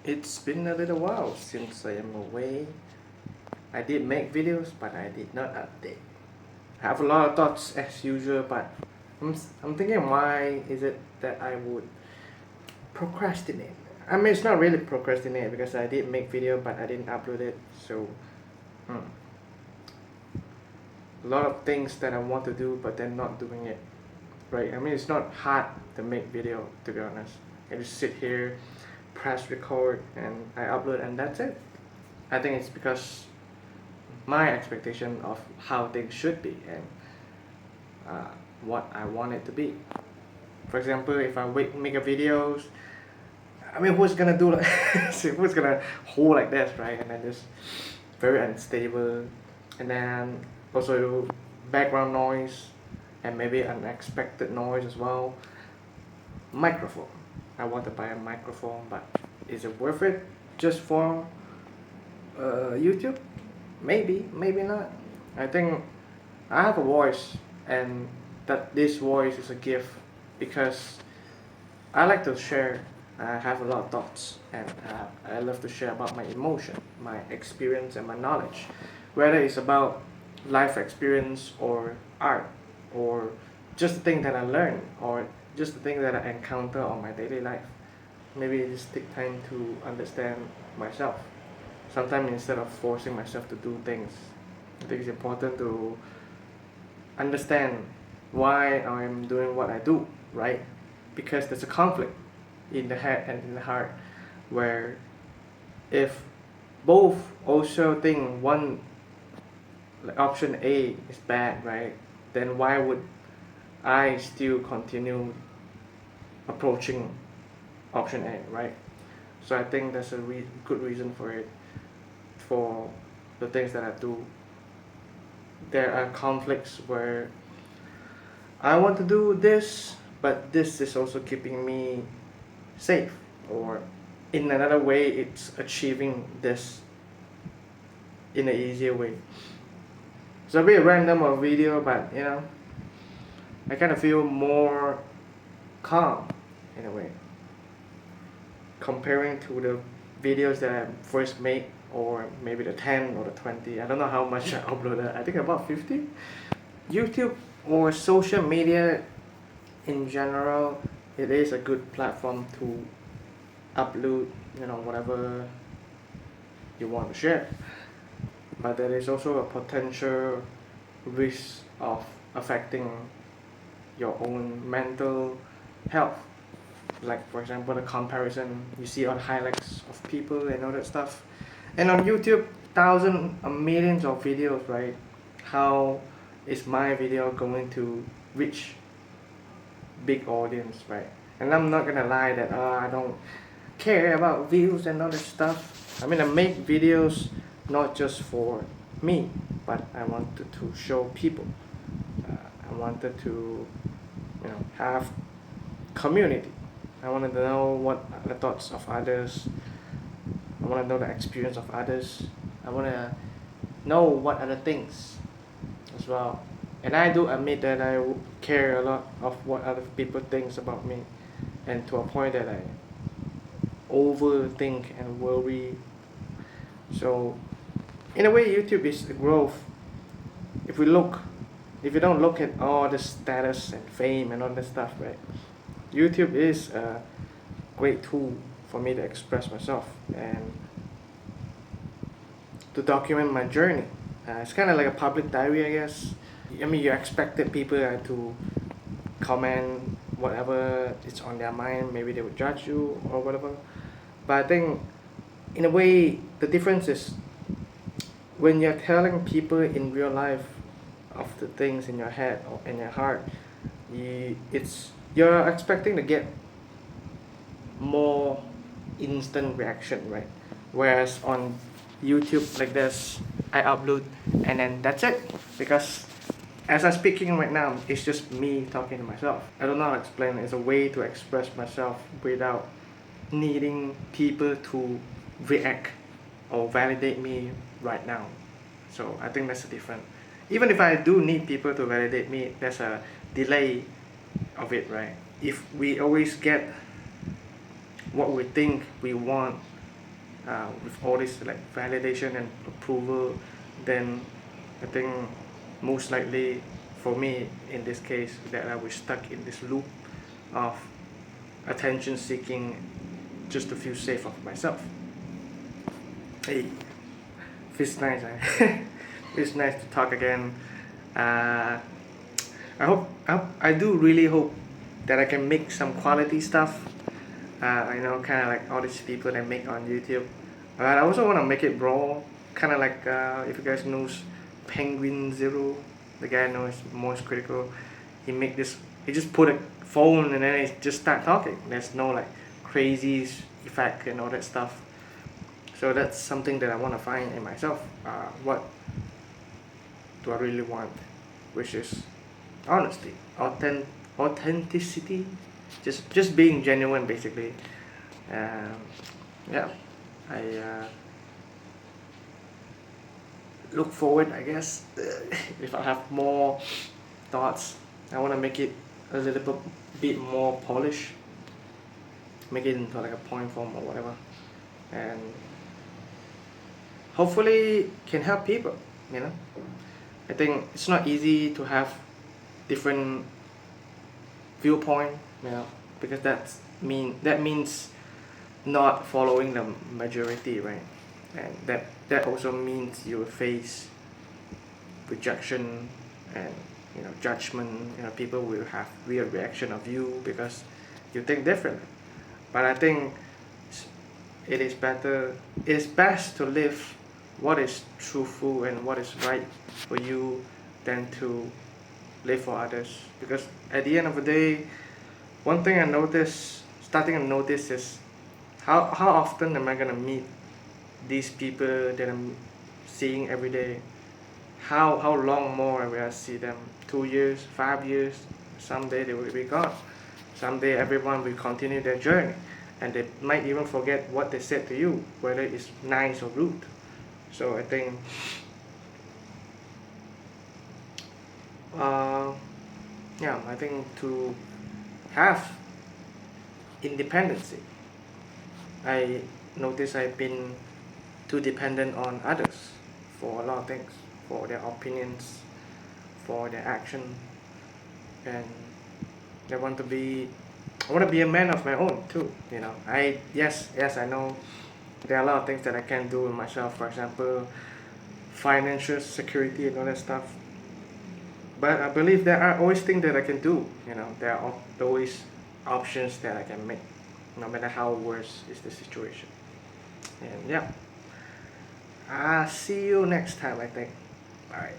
It's been a little while since I am away. I did make videos, but I did not update. I have a lot of thoughts as usual, but I'm thinking why is it that I would procrastinate? I mean, it's not really procrastinate because I did make video, but I didn't upload it. So, hmm, a lot of things that I want to do, but then not doing it. Right? I mean, it's not hard to make video, to be honest. I just sit here, press record, and I upload, and that's it. I think it's because my expectation of how things should be and uh, what I want it to be. For example, if I make a videos, I mean, who's gonna do like who's gonna hold like this, right? And then just very unstable, and then also background noise, and maybe unexpected noise as well. Microphone. I want to buy a microphone, but is it worth it just for YouTube? Maybe, maybe not. I think I have a voice, and that this voice is a gift because I like to share. I have a lot of thoughts, and I love to share about my emotion, my experience, and my knowledge, whether it's about life experience or art, or just the thing that I learn, or just the thing that I encounter on my daily life. Maybe I just take time to understand myself. Sometimes instead of forcing myself to do things, I think it's important to understand why I'm doing what I do, right? Because there's a conflict in the head and in the heart where if both also think one, like option A is bad, right? Then why would I still continue approaching option A, right? So I think that's a good reason for it, for the things that I do. There are conflicts where I want to do this, but this is also keeping me safe, or in another way, it's achieving this in an easier way. It's a bit random of video, but I kind of feel more calm in a way comparing to the videos that I first made, or maybe the 10 or the 20. I don't know how much I uploaded. I think about 50. YouTube or social media in general, it is a good platform to upload, whatever you want to share. But there is also a potential risk of affecting your own mental health. Like, for example, the comparison, you see all the highlights of people and all that stuff. And on YouTube, thousands or millions of videos, right? How is my video going to reach big audience, right? And I'm not gonna lie that I don't care about views and all that stuff. I mean, I make videos not just for me, but I wanted to show people. I wanted to, have community. I wanted to know what are the thoughts of others. I want to know the experience of others. I want to know what other things as well. And I do admit that I care a lot of what other people thinks about me, and to a point that I overthink and worry. So, in a way, YouTube is a growth. If we look, if you don't look at all the status and fame and all that stuff, right? YouTube is a great tool for me to express myself and to document my journey. It's kind of like a public diary, I guess. I mean, you expected people to comment whatever is on their mind. Maybe they would judge you or whatever. But I think, in a way, the difference is when you're telling people in real life of the things in your head or in your heart, you're expecting to get more instant reaction, right? Whereas on YouTube like this, I upload and then that's it. Because as I'm speaking right now, it's just me talking to myself. I don't know how to explain it. It's a way to express myself without needing people to react or validate me right now. So I think that's the difference. Even if I do need people to validate me, there's a delay of it, right? If we always get what we think we want with all this like validation and approval, then I think most likely for me in this case that I was stuck in this loop of attention seeking just to feel safe of myself. Hey, feels nice, eh? It's nice to talk again. Uh, I do really hope that I can make some quality stuff. I know, kind of like all these people that make on YouTube. But I also want to make it raw, kind of like if you guys knows Penguin Zero, the guy knows Most Critical. He make this. He just put a phone and then he just start talking. There's no like crazy effect and all that stuff. So that's something that I want to find in myself. What do I really want? Which is honesty, authenticity, just being genuine, basically. Um, yeah, I look forward, I guess, if I have more thoughts. I want to make it a little bit more polished, make it into like a point form or whatever, and hopefully can help people. You know, I think it's not easy to have different viewpoint, you know, because that means not following the majority, right? And that also means you will face rejection and judgment. People will have weird reaction of you because you think differently. But I think it is better, it is best to live what is truthful and what is right for you than to live for others. Because at the end of the day, one thing I starting to notice is how often am I gonna meet these people that I'm seeing every day? How long more will I see them? 2 years, 5 years? Someday they will be gone. Someday everyone will continue their journey, and they might even forget what they said to you, whether it's nice or rude. So I think I think to have independency, I notice I've been too dependent on others for a lot of things, for their opinions, for their action, and I want to be a man of my own too. Yes, I know there are a lot of things that I can do with myself. For example, financial security and all that stuff. But I believe there are always things that I can do. There are always options that I can make, no matter how worse is the situation. And yeah, I'll see you next time, I think. Bye.